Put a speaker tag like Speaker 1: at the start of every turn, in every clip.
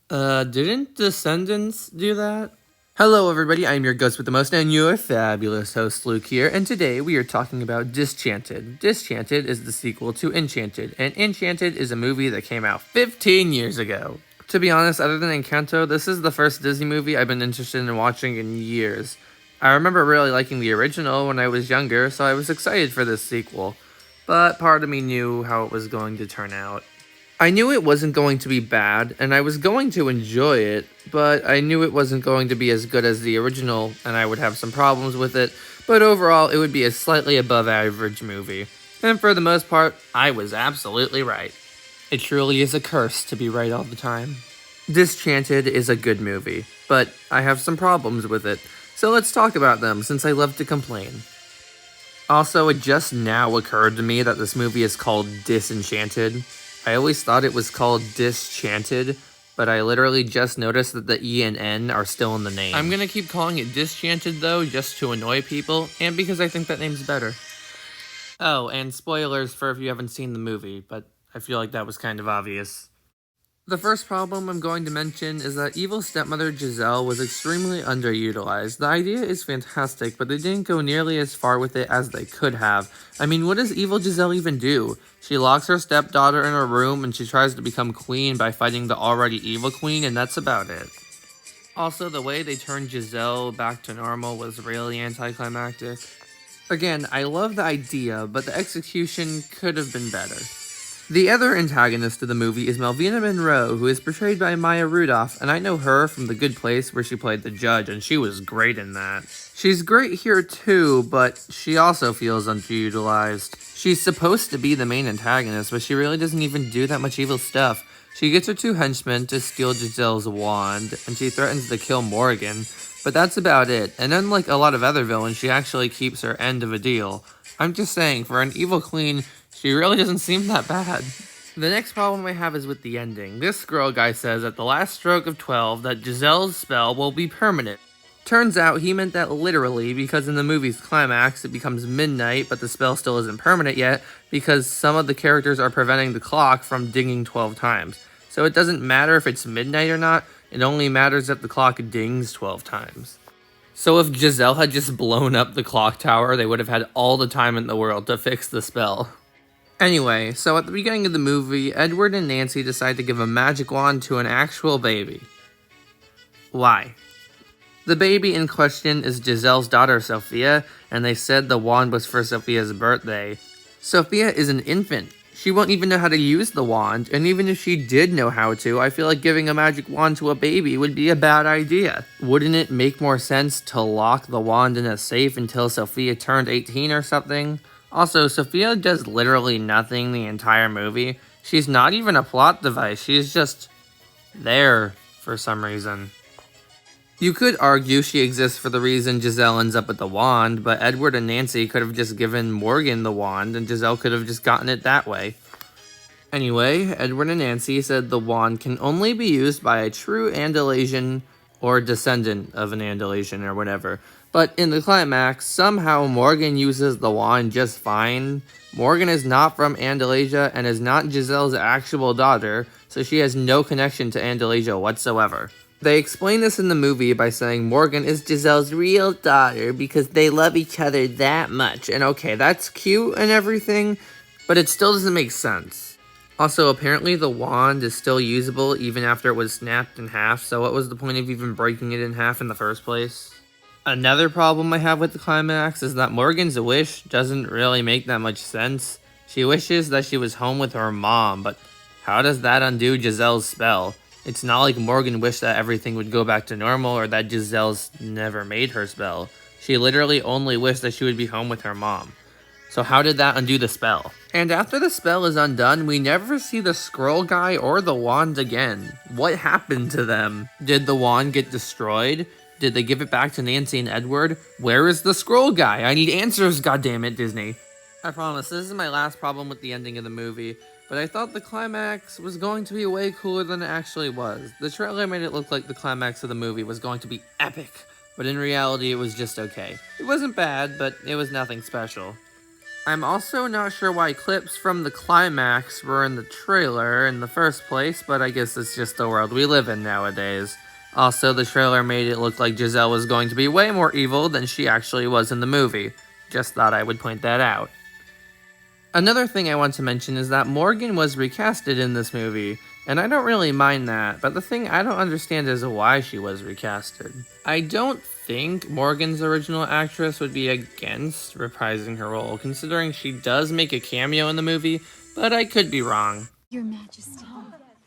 Speaker 1: Didn't Descendants do that? Hello everybody, I'm your ghost with the most and your fabulous host Luke here, and today we are talking about Disenchanted. Disenchanted is the sequel to Enchanted, and Enchanted is a movie that came out 15 years ago. To be honest, other than Encanto, this is the first Disney movie I've been interested in watching in years. I remember really liking the original when I was younger, so I was excited for this sequel, but part of me knew how it was going to turn out. I knew it wasn't going to be bad, and I was going to enjoy it, but I knew it wasn't going to be as good as the original, and I would have some problems with it, but overall, it would be a slightly above average movie. And for the most part, I was absolutely right. It truly is a curse to be right all the time. Disenchanted is a good movie, but I have some problems with it, so let's talk about them since I love to complain. Also, it just now occurred to me that this movie is called Disenchanted. I always thought it was called Disenchanted, but I literally just noticed that the E and N are still in the name. I'm gonna keep calling it Disenchanted though, just to annoy people, and because I think that name's better. Oh, and spoilers for if you haven't seen the movie, but I feel like that was kind of obvious. The first problem I'm going to mention is that evil stepmother Giselle was extremely underutilized. The idea is fantastic, but they didn't go nearly as far with it as they could have. I mean, what does evil Giselle even do? She locks her stepdaughter in her room and she tries to become queen by fighting the already evil queen, and that's about it. Also, the way they turned Giselle back to normal was really anticlimactic. Again, I love the idea, but the execution could have been better. The other antagonist of the movie is Melvina Monroe, who is portrayed by Maya Rudolph, and I know her from The Good Place where she played the judge, and she was great in that. She's great here too, but she also feels underutilized. She's supposed to be the main antagonist, but she really doesn't even do that much evil stuff. She gets her two henchmen to steal Giselle's wand, and she threatens to kill Morgan, but that's about it, and unlike a lot of other villains, she actually keeps her end of a deal. I'm just saying, for an evil queen, she really doesn't seem that bad. The next problem I have is with the ending. This squirrel guy says at the last stroke of 12 that Giselle's spell will be permanent. Turns out he meant that literally, because in the movie's climax it becomes midnight, but the spell still isn't permanent yet, because some of the characters are preventing the clock from dinging 12 times. So it doesn't matter if it's midnight or not, it only matters if the clock dings 12 times. So if Giselle had just blown up the clock tower, they would have had all the time in the world to fix the spell. Anyway, so at the beginning of the movie, Edward and Nancy decide to give a magic wand to an actual baby. Why? The baby in question is Giselle's daughter, Sophia, and they said the wand was for Sophia's birthday. Sophia is an infant. She won't even know how to use the wand, and even if she did know how to, I feel like giving a magic wand to a baby would be a bad idea. Wouldn't it make more sense to lock the wand in a safe until Sophia turned 18 or something? Also, Sophia does literally nothing the entire movie. She's not even a plot device, she's just there for some reason. You could argue she exists for the reason Giselle ends up with the wand, but Edward and Nancy could have just given Morgan the wand and Giselle could have just gotten it that way. Anyway, Edward and Nancy said the wand can only be used by a true Andalasian or descendant of an Andalasian or whatever. But in the climax, somehow Morgan uses the wand just fine. Morgan is not from Andalasia and is not Giselle's actual daughter, so she has no connection to Andalasia whatsoever. They explain this in the movie by saying Morgan is Giselle's real daughter because they love each other that much. And okay, that's cute and everything, but it still doesn't make sense. Also, apparently the wand is still usable even after it was snapped in half, so what was the point of even breaking it in half in the first place? Another problem I have with the climax is that Morgan's wish doesn't really make that much sense. She wishes that she was home with her mom, but how does that undo Giselle's spell? It's not like Morgan wished that everything would go back to normal or that Giselle's never made her spell. She literally only wished that she would be home with her mom. So how did that undo the spell? And after the spell is undone, we never see the scroll guy or the wand again. What happened to them? Did the wand get destroyed? Did they give it back to Nancy and Edward? Where is the scroll guy? I need answers, goddammit, Disney. I promise, this is my last problem with the ending of the movie, but I thought the climax was going to be way cooler than it actually was. The trailer made it look like the climax of the movie was going to be epic, but in reality it was just okay. It wasn't bad, but it was nothing special. I'm also not sure why clips from the climax were in the trailer in the first place, but I guess it's just the world we live in nowadays. Also, the trailer made it look like Giselle was going to be way more evil than she actually was in the movie. Just thought I would point that out. Another thing I want to mention is that Morgan was recasted in this movie, and I don't really mind that, but the thing I don't understand is why she was recasted. I don't think Morgan's original actress would be against reprising her role, considering she does make a cameo in the movie, but I could be wrong.
Speaker 2: Your Majesty.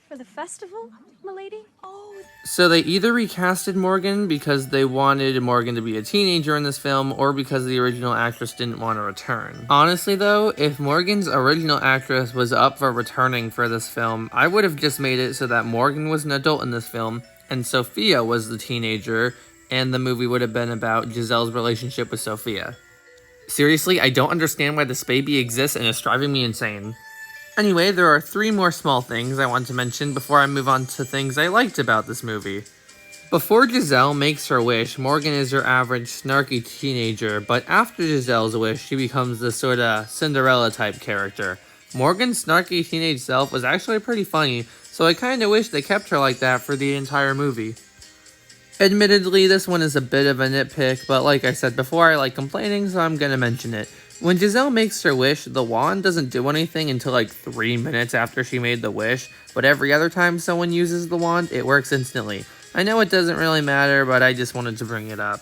Speaker 2: For the festival, milady? Oh.
Speaker 1: So they either recasted Morgan because they wanted Morgan to be a teenager in this film, or because the original actress didn't want to return. Honestly though, if Morgan's original actress was up for returning for this film, I would have just made it so that Morgan was an adult in this film, and Sophia was the teenager, and the movie would have been about Giselle's relationship with Sophia. Seriously, I don't understand why this baby exists and it's driving me insane. Anyway, there are 3 more small things I want to mention before I move on to things I liked about this movie. Before Giselle makes her wish, Morgan is your average snarky teenager, but after Giselle's wish, she becomes this sorta Cinderella type character. Morgan's snarky teenage self was actually pretty funny, so I kinda wish they kept her like that for the entire movie. Admittedly, this one is a bit of a nitpick, but like I said before, I like complaining, so I'm gonna mention it. When Giselle makes her wish, the wand doesn't do anything until like 3 minutes after she made the wish, but every other time someone uses the wand, it works instantly. I know it doesn't really matter, but I just wanted to bring it up.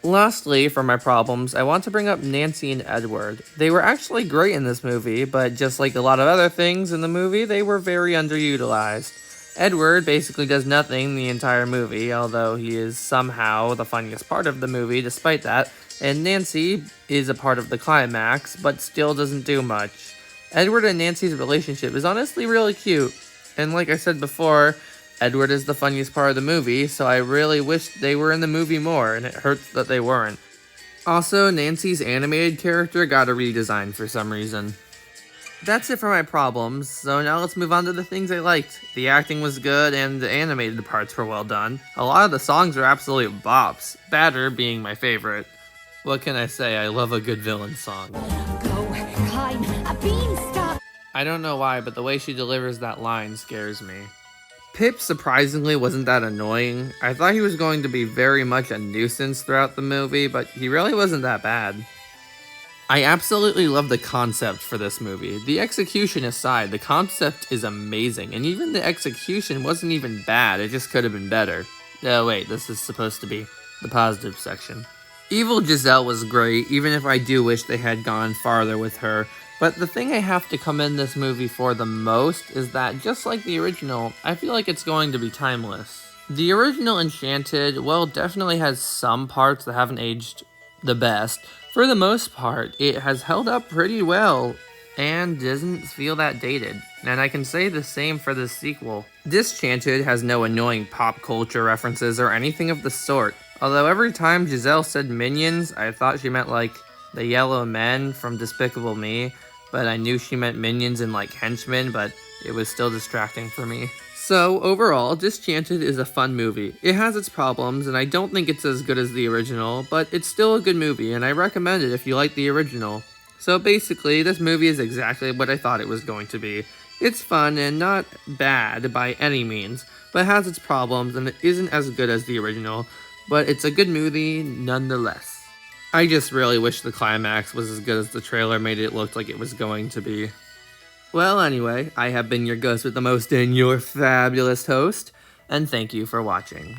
Speaker 1: Lastly, for my problems, I want to bring up Nancy and Edward. They were actually great in this movie, but just like a lot of other things in the movie, they were very underutilized. Edward basically does nothing the entire movie, although he is somehow the funniest part of the movie despite that, and Nancy is a part of the climax, but still doesn't do much. Edward and Nancy's relationship is honestly really cute, and like I said before, Edward is the funniest part of the movie, so I really wish they were in the movie more, and it hurts that they weren't. Also, Nancy's animated character got a redesign for some reason. That's it for my problems, so now let's move on to the things I liked. The acting was good, and the animated parts were well done. A lot of the songs are absolute bops, Batter being my favorite. What can I say, I love a good villain song.
Speaker 2: Go climb a beanstalk.
Speaker 1: I don't know why, but the way she delivers that line scares me. Pip surprisingly wasn't that annoying. I thought he was going to be very much a nuisance throughout the movie, but he really wasn't that bad. I absolutely love the concept for this movie. The execution aside, the concept is amazing, and even the execution wasn't even bad, it just could have been better. Oh wait, this is supposed to be the positive section. Evil Giselle was great, even if I do wish they had gone farther with her, but the thing I have to commend this movie for the most is that, just like the original, I feel like it's going to be timeless. The original Enchanted, well, definitely has some parts that haven't aged the best. For the most part, it has held up pretty well and doesn't feel that dated. And I can say the same for the sequel. Disenchanted has no annoying pop culture references or anything of the sort. Although every time Giselle said minions, I thought she meant like the yellow men from Despicable Me, but I knew she meant minions and like henchmen, but it was still distracting for me. So, overall, Disenchanted is a fun movie. It has its problems, and I don't think it's as good as the original, but it's still a good movie, and I recommend it if you like the original. So basically, this movie is exactly what I thought it was going to be. It's fun and not bad by any means, but it has its problems, and it isn't as good as the original, but it's a good movie nonetheless. I just really wish the climax was as good as the trailer made it look like it was going to be. Well, anyway, I have been your ghost with the most and your fabulous host, and thank you for watching.